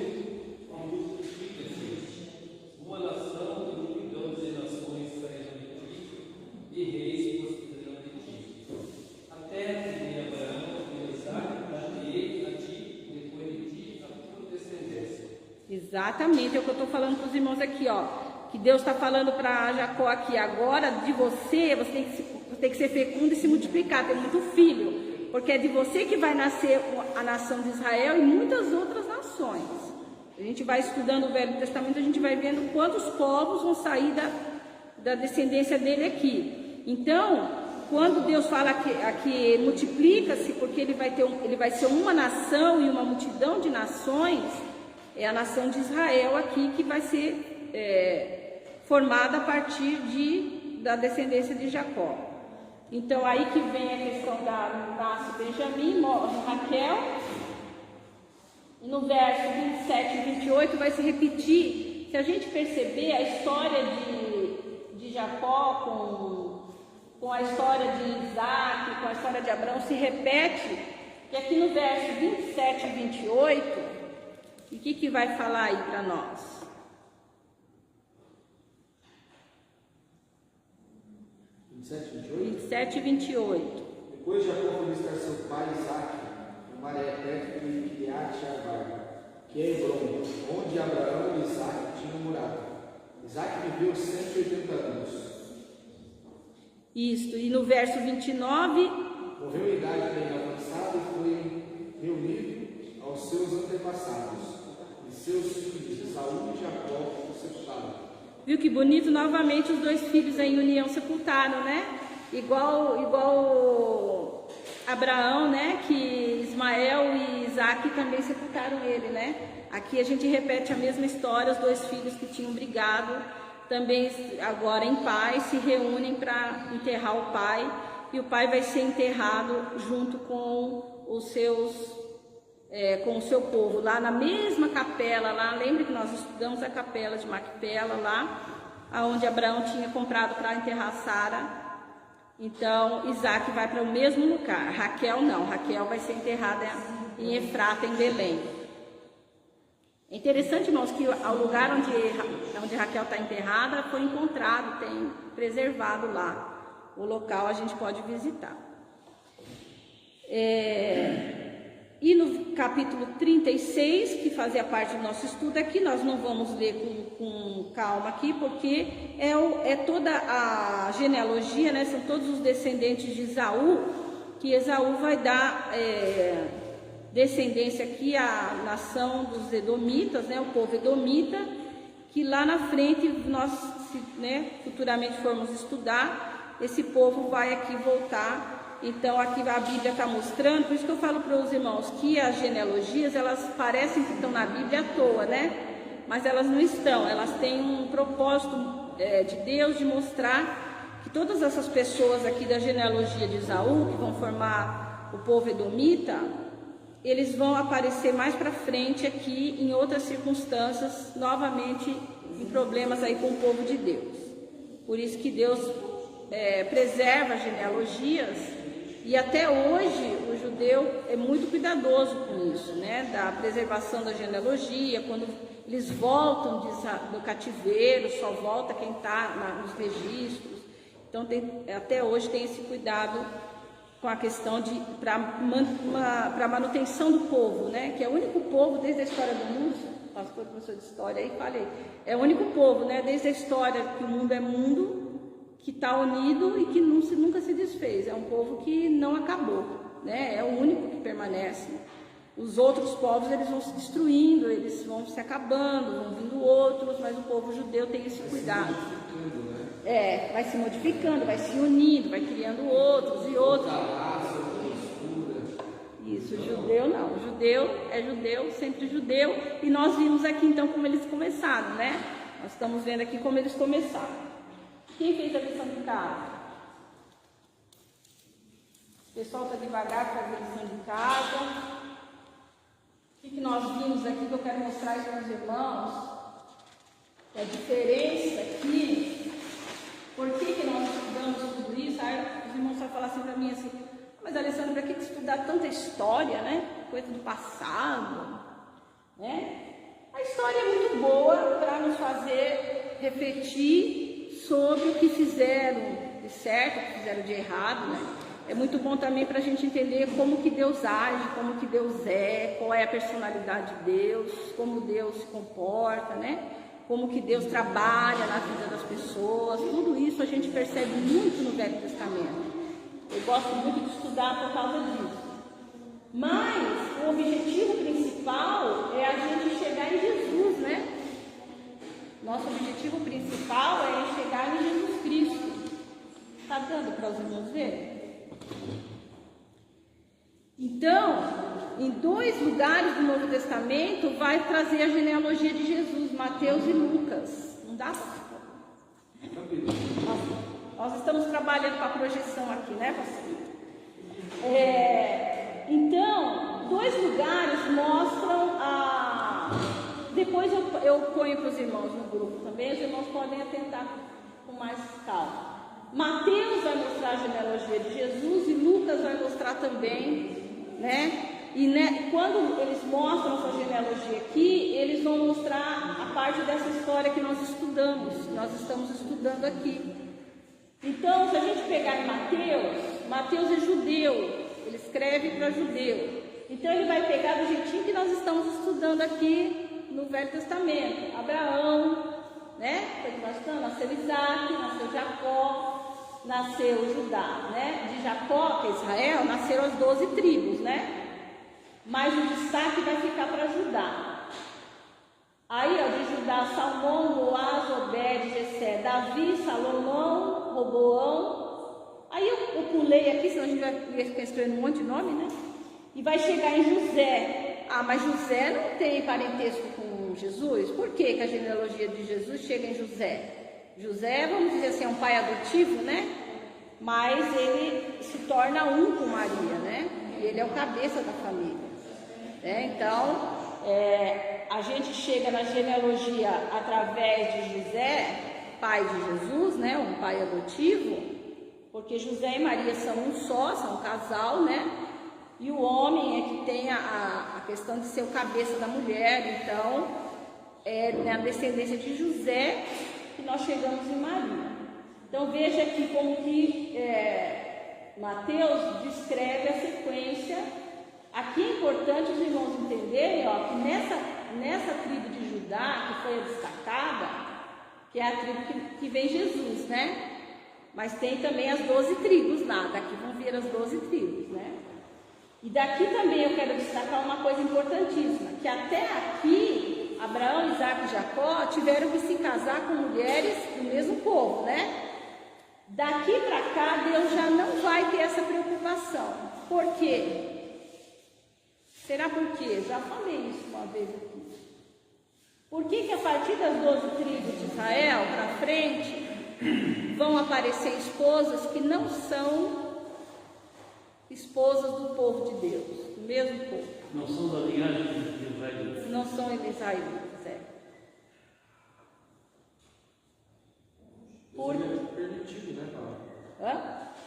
Exatamente, é o que eu estou falando para os irmãos aqui, ó. Que Deus está falando para Jacó aqui, agora de você tem que ser fecundo e se multiplicar, ter muito filho. Porque é de você que vai nascer a nação de Israel e muitas outras nações. A gente vai estudando o Velho Testamento, a gente vai vendo quantos povos vão sair da descendência dele aqui. Então, quando Deus fala aqui multiplica-se, porque ele vai ser uma nação e uma multidão de nações, é a nação de Israel aqui que vai ser formada a partir da descendência de Jacó. Então, aí que vem a questão nasce Benjamim, morre Raquel. E no verso 27 e 28 vai se repetir. Se a gente perceber a história de Jacó com a história de Isaac, com a história de Abraão, se repete. E aqui no verso 27 e 28, o que vai falar aí para nós? 27 e 28. Depois Jacó foi visitar seu pai Isaac, em Maré, perto de Kiriat-Arba, que é Hebron, onde Abraão e Isaac tinham morado. Isaac viveu 180 anos. Isso, e no verso 29... Morreu em idade bem avançada e foi reunido aos seus antepassados, e seus filhos, Esaú e Jacó, o sepultaram. Viu que bonito? Novamente os dois filhos em união sepultaram, né? Igual Abraão, né? Que Ismael e Isaac também sepultaram ele, né? Aqui a gente repete a mesma história, os dois filhos que tinham brigado, também agora em paz, se reúnem para enterrar o pai, e o pai vai ser enterrado junto com o seu povo, lá na mesma capela, lá, lembra que nós estudamos a capela de Macpela, lá, onde Abraão tinha comprado para enterrar Sara. Então, Isaac vai para o mesmo lugar, Raquel não, Raquel vai ser enterrada em Efrata, em Belém. É interessante, irmãos, que o lugar onde Raquel está enterrada foi encontrado, tem preservado lá. O local a gente pode visitar. E no capítulo 36, que fazia parte do nosso estudo aqui, nós não vamos ler com calma aqui, porque é toda a genealogia, né? São todos os descendentes de Esaú, que Esaú vai dar descendência aqui à nação dos edomitas, né? O povo edomita, que lá na frente nós, futuramente formos estudar, esse povo vai aqui voltar. Então aqui a Bíblia está mostrando, por isso que eu falo para os irmãos que as genealogias, elas parecem que estão na Bíblia à toa, né? Mas elas não estão, elas têm um propósito de Deus de mostrar que todas essas pessoas aqui da genealogia de Esaú, que vão formar o povo edomita, eles vão aparecer mais para frente aqui em outras circunstâncias, novamente em problemas aí com o povo de Deus. Por isso que Deus preserva as genealogias. E até hoje o judeu é muito cuidadoso com isso, né? Da preservação da genealogia. Quando eles voltam do cativeiro, só volta quem está nos registros. Então até hoje tem esse cuidado com a questão para a manutenção do povo, né? Que é o único povo desde a história do mundo. Pastor, professor de história aí, falei. É o único povo, né? Desde a história que o mundo é mundo, que está unido e que nunca se desfez. É um povo que não acabou, né? É o único que permanece. Os outros povos, eles vão se destruindo, eles vão se acabando, vão vindo outros, mas o povo judeu tem esse cuidado. Vai se modificando, vai se unindo, vai criando outros e outros. Isso, judeu não. Judeu é judeu, sempre judeu. E nós vimos aqui então como eles começaram, né? Nós estamos vendo aqui como eles começaram. Quem fez a lição de casa? O pessoal está devagar para fazer a lição de casa. O que nós vimos aqui que eu quero mostrar isso para os irmãos? A diferença aqui. Por que nós estudamos tudo isso? Aí os irmãos vão falar assim para mim assim, mas Alessandra, para que estudar tanta história, né? Coisa do passado, né? A história é muito boa para nos fazer refletir sobre o que fizeram de certo, o que fizeram de errado, né? é muito bom também para a gente entender como que Deus age, como que Deus é, qual é a personalidade de Deus, como Deus se comporta, né? Como que Deus trabalha na vida das pessoas. Tudo isso a gente percebe muito no Velho Testamento. Eu gosto muito de estudar por causa disso. Mas o objetivo principal é a gente chegar em Jesus, né? Nosso objetivo principal é chegar em Jesus Cristo. Está dando para os irmãos verem? Então, em 2 lugares do Novo Testamento vai trazer a genealogia de Jesus, Mateus e Lucas. Não dá para... Nós estamos trabalhando com a projeção aqui, né, pastor? Então, 2 lugares mostram a... Depois eu ponho para os irmãos no grupo também, os irmãos podem atentar com mais calma. Mateus vai mostrar a genealogia de Jesus e Lucas vai mostrar também, né? E quando eles mostram essa genealogia aqui, eles vão mostrar a parte dessa história que nós estudamos, nós estamos estudando aqui. Então, se a gente pegar em Mateus é judeu, ele escreve para judeu. Então, ele vai pegar do jeitinho que nós estamos estudando aqui no Velho Testamento. Abraão, né? Foi que nós estamos, nasceu Isaac, nasceu Jacó, nasceu Judá, né? De Jacó, que é Israel, nasceram as 12 tribos, né? Mas o destaque vai ficar para Judá. Aí, ó, de Judá, Salmão, Boaz, Obed, Jessé, Davi, Salomão, Roboão. Aí eu pulei aqui, senão a gente vai ficar escrevendo um monte de nome, né? E vai chegar em José. Ah, mas José não tem parentesco com Jesus? Por que que a genealogia de Jesus chega em José? José, vamos dizer assim, é um pai adotivo, né? Mas ele se torna um com Maria, né? E ele é o cabeça da família. Então, a gente chega na genealogia através de José, pai de Jesus, né? Um pai adotivo, porque José e Maria são um só, são um casal, né? E o homem é que tem a questão de ser o cabeça da mulher. Então, é na descendência de José que nós chegamos em Maria. Então, veja aqui como que Mateus descreve a sequência. Aqui é importante os irmãos entenderem, ó, que nessa tribo de Judá, que foi a destacada, que é a tribo que vem Jesus, né? Mas tem também as 12 tribos lá, daqui vão vir as 12 tribos, né? E daqui também eu quero destacar uma coisa importantíssima, que até aqui, Abraão, Isaac e Jacó tiveram que se casar com mulheres do mesmo povo, né? Daqui para cá, Deus já não vai ter essa preocupação. Por quê? Será por quê? Já falei isso uma vez aqui. Por que a partir das 12 tribos de Israel para frente vão aparecer esposas que não são esposas do povo de Deus, do mesmo povo? Não são da linhagem de Israel. Não são israelitas, É permitido, né, Paulo?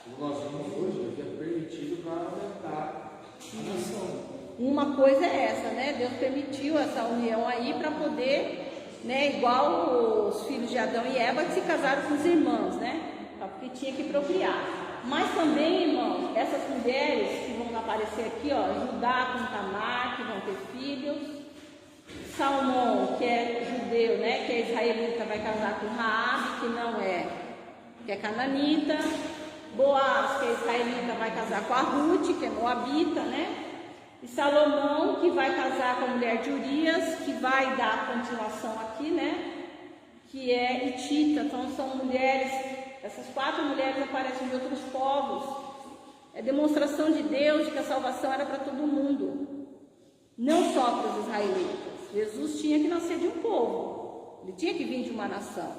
Como nós vimos hoje, é permitido para aumentar a nação. Uma coisa é essa, né? Deus permitiu essa união aí para poder, né? Igual os filhos de Adão e Eva que se casaram com os irmãos, né? Porque tinha que procriar. Mas também, irmãos, essas mulheres que vão aparecer aqui, ó, Judá com Tamar, que vão ter filhos. Salmão, que é judeu, né? Que é israelita, vai casar com Raabe, que não é, que é cananita. Boaz, que é israelita, vai casar com a Ruth, que é moabita, né? E Salomão, que vai casar com a mulher de Urias, que vai dar a continuação aqui, né? Que é hitita. Então são mulheres, essas 4 mulheres aparecem de outros povos. É demonstração de Deus de que a salvação era para todo mundo, não só para os israelitas. Jesus tinha que nascer de um povo, ele tinha que vir de uma nação,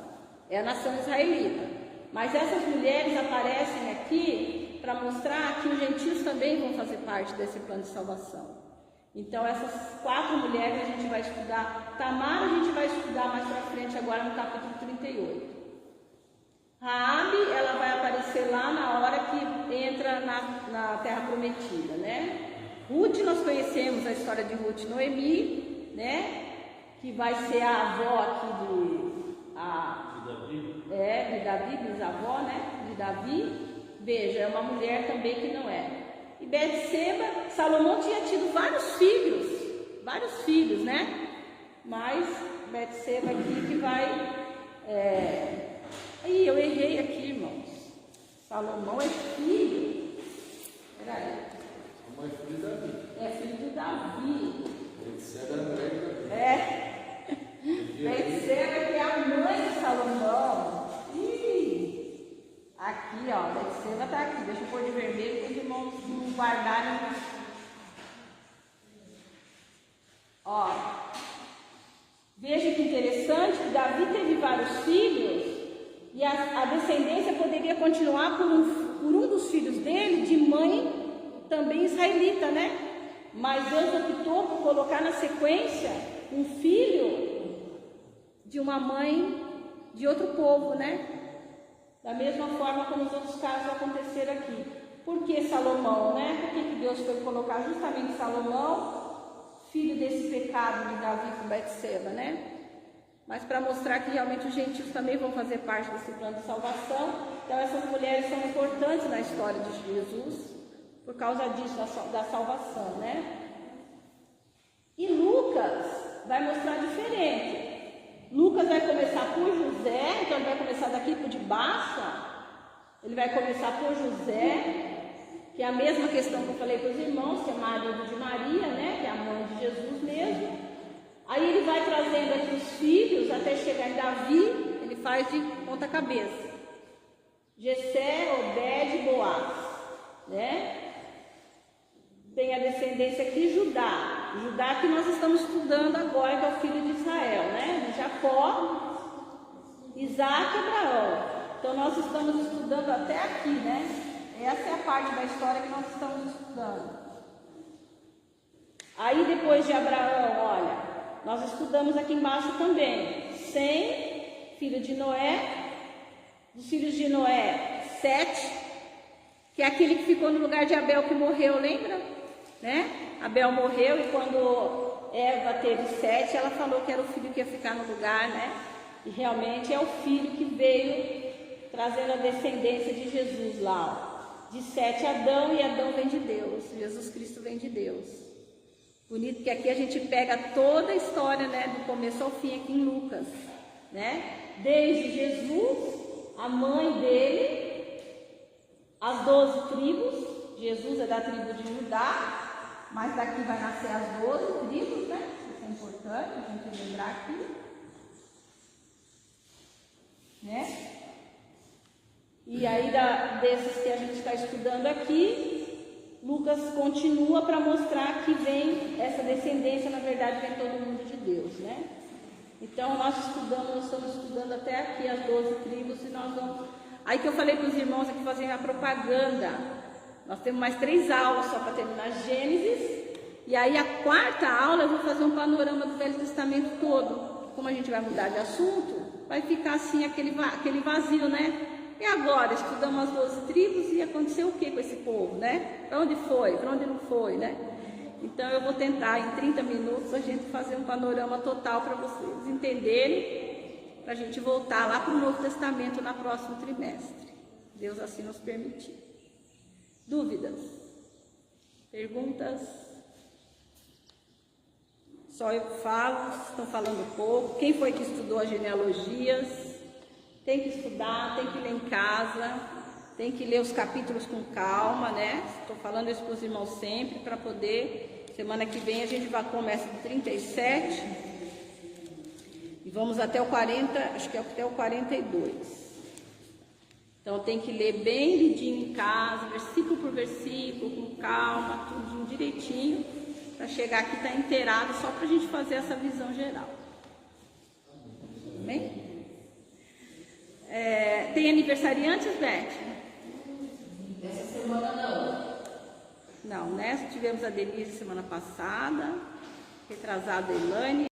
é a nação israelita. Mas essas mulheres aparecem aqui para mostrar que os gentios também vão fazer parte desse plano de salvação. Então essas 4 mulheres a gente vai estudar. Tamar a gente vai estudar mais para frente agora no capítulo 38. Raabe, ela vai aparecer lá na hora que entra na terra prometida, né? Ruth, nós conhecemos a história de Ruth e Noemi, né? Que vai ser a avó aqui de Davi, bisavó, né? De Davi. Veja, é uma mulher também que não é. E Betseba, Salomão tinha tido vários filhos, né? Mas Betseba aqui que vai... Ih, eu errei aqui, irmãos. Salomão é filho. Peraí. Salomão é filho de Davi. É filho de Davi. Betseba era mulher de Davi. Betseba que é a mãe de Salomão. Aqui, ó, Betseba tá aqui. Deixa eu pôr de vermelho para os irmãos não guardarem. Ó, veja que interessante, Davi teve vários filhos e a descendência poderia continuar por um dos filhos dele, de mãe também israelita, né? Mas Deus optou por colocar na sequência um filho de uma mãe de outro povo, né? Da mesma forma como os outros casos aconteceram aqui. Por que Salomão, né? Por que Deus foi colocar justamente Salomão, filho desse pecado de Davi com Betseba, né? Mas para mostrar que realmente os gentios também vão fazer parte desse plano de salvação. Então essas mulheres são importantes na história de Jesus, por causa disso, da salvação, né? E Lucas vai mostrar diferente. Lucas vai começar por José, então ele vai começar daqui por de baixo. Ele vai começar por José, que é a mesma questão que eu falei para os irmãos, que é marido de Maria, né? Que é a mãe de Jesus mesmo. Aí ele vai trazendo aqui os filhos até chegar em Davi, ele faz de ponta cabeça. Jessé, Obed e Boaz, né? Tem a descendência aqui, Judá. Judá que nós estamos estudando agora, que é o filho de Israel, né? De Jacó, Isaac e Abraão. Então nós estamos estudando até aqui, né? Essa é a parte da história que nós estamos estudando. Aí depois de Abraão, olha, nós estudamos aqui embaixo também. Sem, filho de Noé. Dos filhos de Noé, Sete, que é aquele que ficou no lugar de Abel que morreu, lembra? Né? Abel morreu e quando Eva teve Sete, ela falou que era o filho que ia ficar no lugar, né? E realmente é o filho que veio trazendo a descendência de Jesus lá, ó. De Sete, Adão, e Adão vem de Deus, Jesus Cristo vem de Deus. Bonito que aqui a gente pega toda a história, né, do começo ao fim aqui em Lucas, né? Desde Jesus, a mãe dele, as 12 tribos. Jesus é da tribo de Judá, mas daqui vai nascer as 12 tribos, né? Isso é importante a gente lembrar aqui, né? E aí desses que a gente está estudando aqui, Lucas continua para mostrar que vem essa descendência, na verdade vem todo mundo de Deus, né? Então nós estamos estudando até aqui as 12 tribos e nós vamos... Aí que eu falei para os irmãos aqui fazerem a propaganda. Nós temos mais 3 aulas só para terminar Gênesis. E aí a 4ª aula eu vou fazer um panorama do Velho Testamento todo. Como a gente vai mudar de assunto, vai ficar assim aquele vazio, né? E agora, estudamos as 12 tribos e aconteceu o que com esse povo, né? Para onde foi, para onde não foi, né? Então eu vou tentar em 30 minutos a gente fazer um panorama total para vocês entenderem, para a gente voltar lá para o Novo Testamento no próximo trimestre. Deus assim nos permitir. Dúvidas? Perguntas? Só eu falo, estão falando pouco. Quem foi que estudou as genealogias? Tem que estudar, tem que ler em casa, tem que ler os capítulos com calma, né? Estou falando isso para os irmãos sempre, para poder... Semana que vem a gente começa do 37 e vamos até o 40, acho que é até o 42. Então tem que ler bem lidinho em casa, versículo por versículo, com calma, tudo direitinho, para chegar aqui e estar inteirado, só para a gente fazer essa visão geral. Amém? Tem aniversariantes, Beth? Essa semana não. Não, né? Tivemos a Denise semana passada, retrasada a Elaine.